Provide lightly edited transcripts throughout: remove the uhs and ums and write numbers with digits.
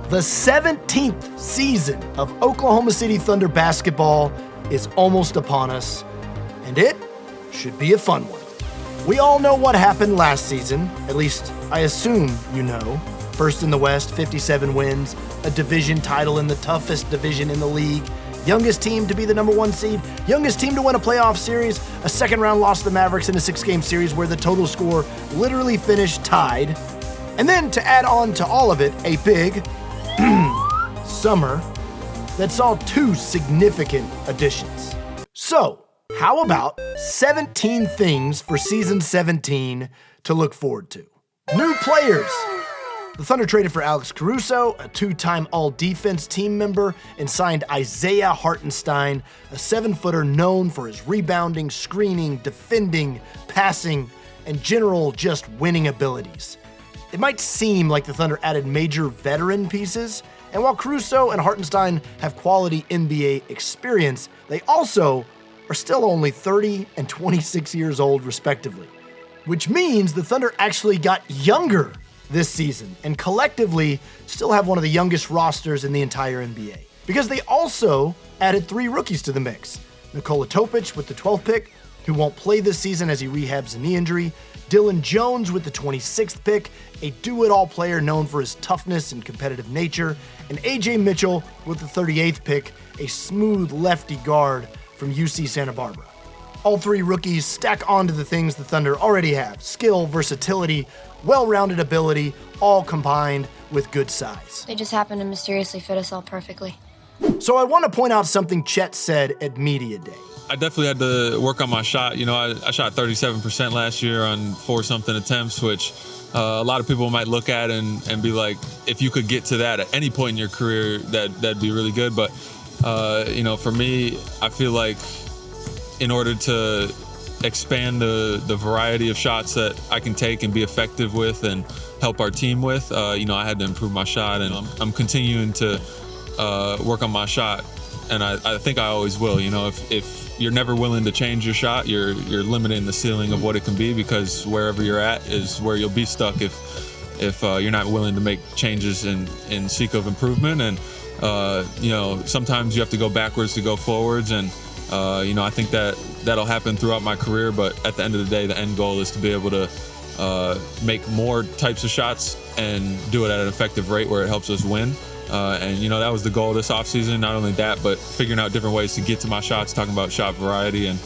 The 17th season of Oklahoma City Thunder basketball is almost upon us, and it should be a fun one. We all know what happened last season, at least I assume you know. First in the West, 57 wins, a division title in the toughest division in the league, youngest team to be the number 1 seed, youngest team to win a playoff series, a second round loss to the Mavericks in a 6-game series where the total score literally finished tied. And then to add on to all of it, a big summer that saw 2 significant additions. So, how about 17 things for season 17 to look forward to? New players. The Thunder traded for Alex Caruso, a 2-time All-Defense team member, and signed Isaiah Hartenstein, a 7-footer known for his rebounding, screening, defending, passing, and general just winning abilities. It might seem like the Thunder added major veteran pieces, and while Caruso and Hartenstein have quality NBA experience, they also are still only 30 and 26 years old respectively, which means the Thunder actually got younger this season and collectively still have one of the youngest rosters in the entire NBA. Because they also added 3 rookies to the mix. Nikola Topic with the 12th pick, who won't play this season as he rehabs a knee injury. Dylan Jones with the 26th pick, a do-it-all player known for his toughness and competitive nature. And AJ Mitchell with the 38th pick, a smooth lefty guard from UC Santa Barbara. All 3 rookies stack onto the things the Thunder already have: skill, versatility, well-rounded ability, all combined with good size. They just happen to mysteriously fit us all perfectly. So I want to point out something Chet said at Media Day. I definitely had to work on my shot. You know, I shot 37% last year on 4-something attempts, which a lot of people might look at and be like, if you could get to that at any point in your career, that'd be really good. But, you know, for me, I feel like in order to expand the variety of shots that I can take and be effective with and help our team with, you know, I had to improve my shot, and I'm continuing to work on my shot, and I think I always will. You know, if you're never willing to change your shot, you're limiting the ceiling of what it can be, because wherever you're at is where you'll be stuck if you're not willing to make changes in seek of improvement. And you know, sometimes you have to go backwards to go forwards, and you know, I think that'll happen throughout my career, but at the end of the day, the end goal is to be able to make more types of shots and do it at an effective rate where it helps us win. And, you know, that was the goal this offseason. Not only that, but figuring out different ways to get to my shots, talking about shot variety, and,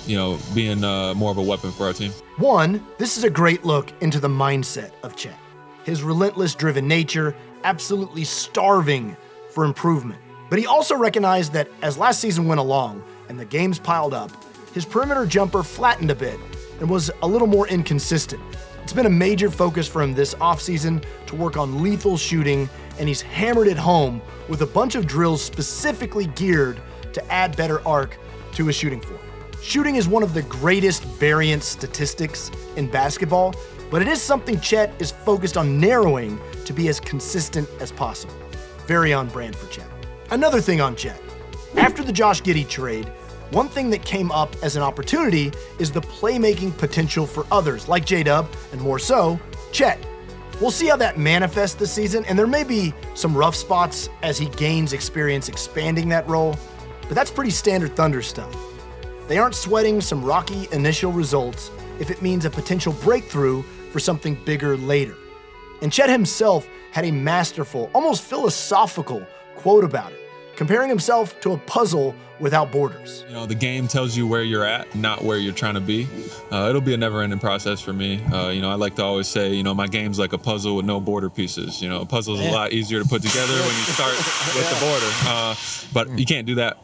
you know, being more of a weapon for our team. 1, this is a great look into the mindset of Chet. His relentless driven nature, absolutely starving for improvement. But he also recognized that as last season went along and the games piled up, his perimeter jumper flattened a bit and was a little more inconsistent. It's been a major focus for him this offseason to work on lethal shooting, and he's hammered it home with a bunch of drills specifically geared to add better arc to his shooting form. Shooting is one of the greatest variance statistics in basketball, but it is something Chet is focused on narrowing to be as consistent as possible. Very on brand for Chet. Another thing on Chet. After the Josh Giddey trade, one thing that came up as an opportunity is the playmaking potential for others, like J-Dub, and more so, Chet. We'll see how that manifests this season, and there may be some rough spots as he gains experience expanding that role, but that's pretty standard Thunder stuff. They aren't sweating some rocky initial results if it means a potential breakthrough for something bigger later. And Chet himself had a masterful, almost philosophical quote about it, comparing himself to a puzzle without borders. You know, the game tells you where you're at, not where you're trying to be. It'll be a never-ending process for me. You know, I like to always say, you know, my game's like a puzzle with no border pieces. You know, a puzzle's a lot easier to put together when you start with the border. But you can't do that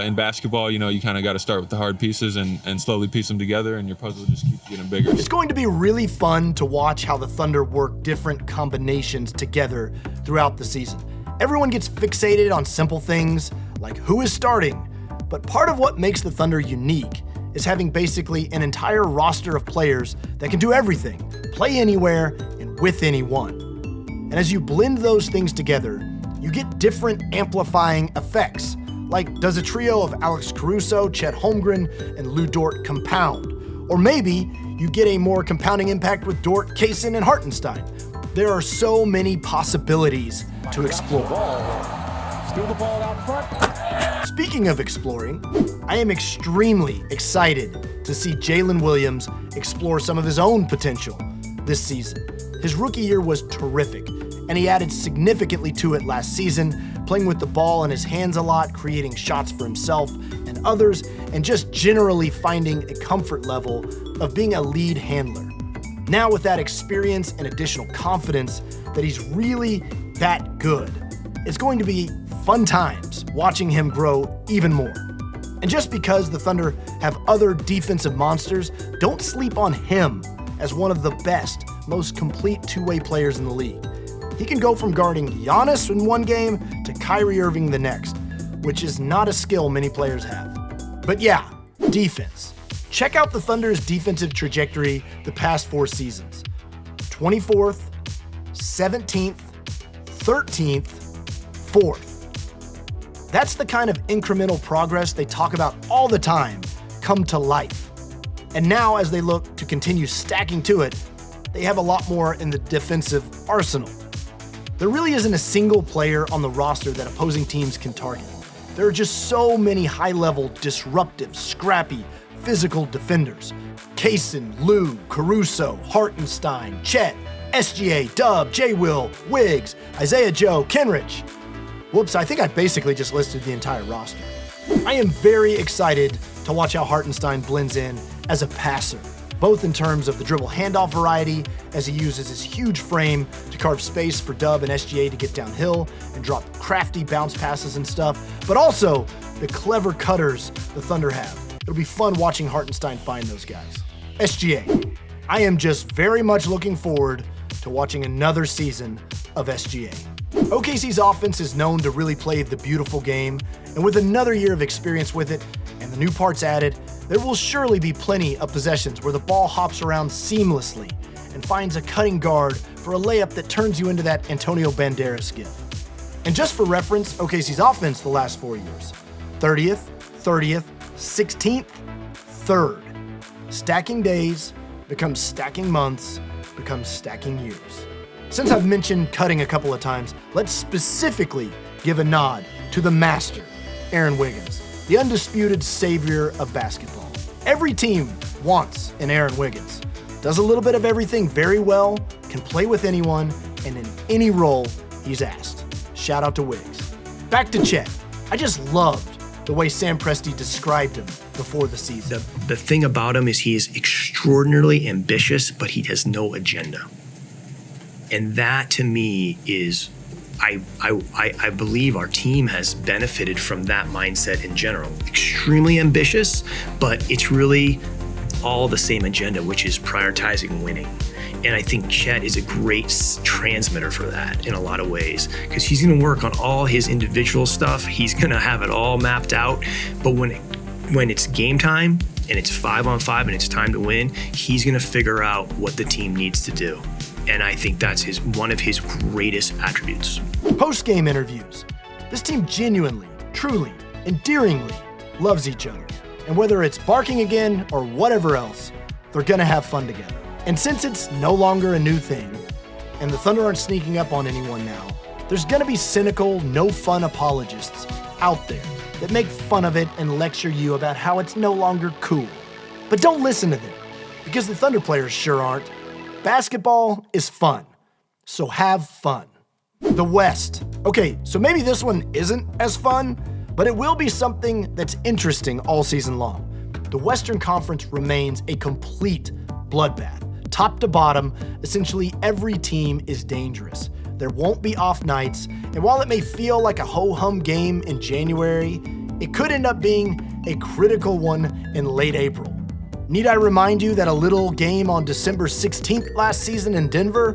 in basketball. You know, you kind of got to start with the hard pieces and slowly piece them together, and your puzzle just keeps getting bigger. It's going to be really fun to watch how the Thunder work different combinations together throughout the season. Everyone gets fixated on simple things like who is starting, but part of what makes the Thunder unique is having basically an entire roster of players that can do everything, play anywhere, and with anyone. And as you blend those things together, you get different amplifying effects. Like, does a trio of Alex Caruso, Chet Holmgren, and Lu Dort compound? Or maybe you get a more compounding impact with Dort, Cason, and Hartenstein. There are so many possibilities to explore. Steal the ball out front. Speaking of exploring, I am extremely excited to see Jaylin Williams explore some of his own potential this season. His rookie year was terrific, and he added significantly to it last season, playing with the ball in his hands a lot, creating shots for himself and others, and just generally finding a comfort level of being a lead handler. Now with that experience and additional confidence that he's really that good, it's going to be fun times watching him grow even more. And just because the Thunder have other defensive monsters, don't sleep on him as one of the best, most complete two-way players in the league. He can go from guarding Giannis in one game to Kyrie Irving the next, which is not a skill many players have. But yeah, defense. Check out the Thunder's defensive trajectory the past 4 seasons. 24th, 17th, 13th, 4th. That's the kind of incremental progress they talk about all the time come to life. And now as they look to continue stacking to it, they have a lot more in the defensive arsenal. There really isn't a single player on the roster that opposing teams can target. There are just so many high-level, disruptive, scrappy, physical defenders. Cason, Lu, Caruso, Hartenstein, Chet, SGA, Dub, J-Will, Wiggs, Isaiah Joe, Kenrich. Whoops, I think I basically just listed the entire roster. I am very excited to watch how Hartenstein blends in as a passer, both in terms of the dribble handoff variety, as he uses his huge frame to carve space for Dub and SGA to get downhill and drop crafty bounce passes and stuff, but also the clever cutters the Thunder have. It'll be fun watching Hartenstein find those guys. SGA. I am just very much looking forward to watching another season of SGA. OKC's offense is known to really play the beautiful game, and with another year of experience with it and the new parts added, there will surely be plenty of possessions where the ball hops around seamlessly and finds a cutting guard for a layup that turns you into that Antonio Banderas gif. And just for reference, OKC's offense the last 4 years: 30th, 30th, 16th, 3rd. Stacking days becomes stacking months, becomes stacking years. Since I've mentioned cutting a couple of times, let's specifically give a nod to the master, Aaron Wiggins, the undisputed savior of basketball. Every team wants an Aaron Wiggins. Does a little bit of everything very well, can play with anyone, and in any role he's asked. Shout out to Wiggs. Back to Chet. I just loved the way Sam Presti described him before the season. The thing about him is he is extraordinarily ambitious, but he has no agenda. And that to me is, I believe our team has benefited from that mindset in general. Extremely ambitious, but it's really all the same agenda, which is prioritizing winning. And I think Chet is a great transmitter for that in a lot of ways, because he's going to work on all his individual stuff. He's going to have it all mapped out. But when it's game time and it's 5-on-5 and it's time to win, he's going to figure out what the team needs to do. And I think that's one of his greatest attributes. Post-game interviews. This team genuinely, truly, endearingly loves each other. And whether it's barking again or whatever else, they're gonna have fun together. And since it's no longer a new thing, and the Thunder aren't sneaking up on anyone now, there's gonna be cynical, no-fun apologists out there that make fun of it and lecture you about how it's no longer cool. But don't listen to them, because the Thunder players sure aren't. Basketball is fun, so have fun. The West. Okay, so maybe this one isn't as fun, but it will be something that's interesting all season long. The Western Conference remains a complete bloodbath. Top to bottom, essentially every team is dangerous. There won't be off nights, and while it may feel like a ho-hum game in January, it could end up being a critical one in late April. Need I remind you that a little game on December 16th last season in Denver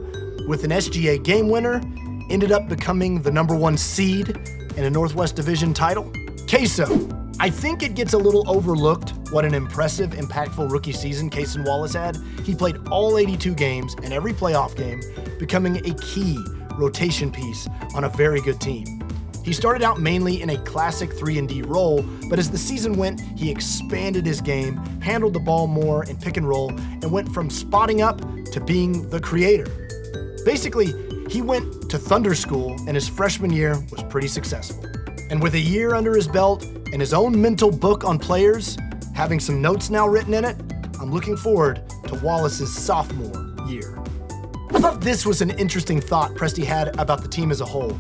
with an SGA game winner ended up becoming the #1 seed in a Northwest Division title? Queso. I think it gets a little overlooked what an impressive, impactful rookie season Cason Wallace had. He played all 82 games and every playoff game, becoming a key rotation piece on a very good team. He started out mainly in a classic 3-and-D role, but as the season went, he expanded his game, handled the ball more in pick and roll, and went from spotting up to being the creator. Basically, he went to Thunder School and his freshman year was pretty successful. And with a year under his belt and his own mental book on players, having some notes now written in it, I'm looking forward to Wallace's sophomore year. I thought this was an interesting thought Presti had about the team as a whole,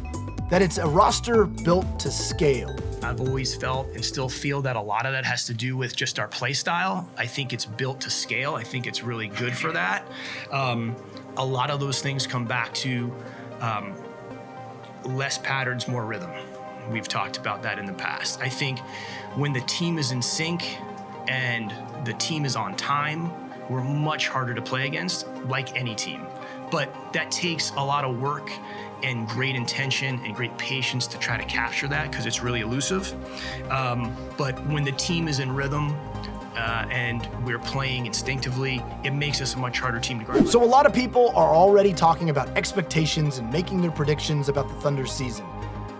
that it's a roster built to scale. I've always felt and still feel that a lot of that has to do with just our play style. I think it's built to scale. I think it's really good for that. A lot of those things come back to less patterns, more rhythm. We've talked about that in the past. I think when the team is in sync and the team is on time, we're much harder to play against, like any team. But that takes a lot of work and great intention and great patience to try to capture that because it's really elusive. But when the team is in rhythm and we're playing instinctively, it makes us a much harder team to guard. So a lot of people are already talking about expectations and making their predictions about the Thunder's season.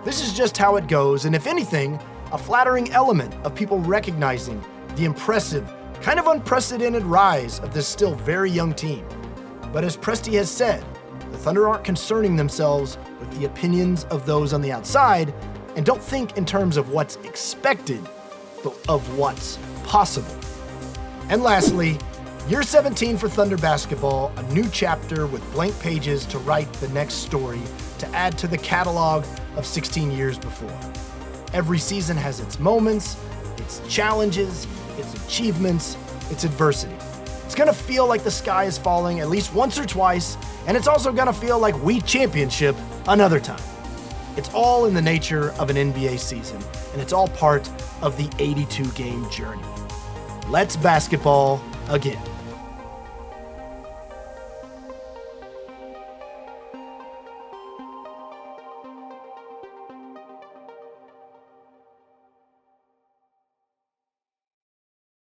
This is just how it goes, and if anything, a flattering element of people recognizing the impressive, kind of unprecedented rise of this still very young team. But as Presti has said, the Thunder aren't concerning themselves with the opinions of those on the outside and don't think in terms of what's expected, but of what's possible. And lastly, year 17 for Thunder basketball, a new chapter with blank pages to write the next story to add to the catalog of 16 years before. Every season has its moments, its challenges, its achievements, its adversity. It's gonna feel like the sky is falling at least once or twice, and it's also gonna feel like we championship another time. It's all in the nature of an NBA season, and it's all part of the 82-game journey. Let's basketball again.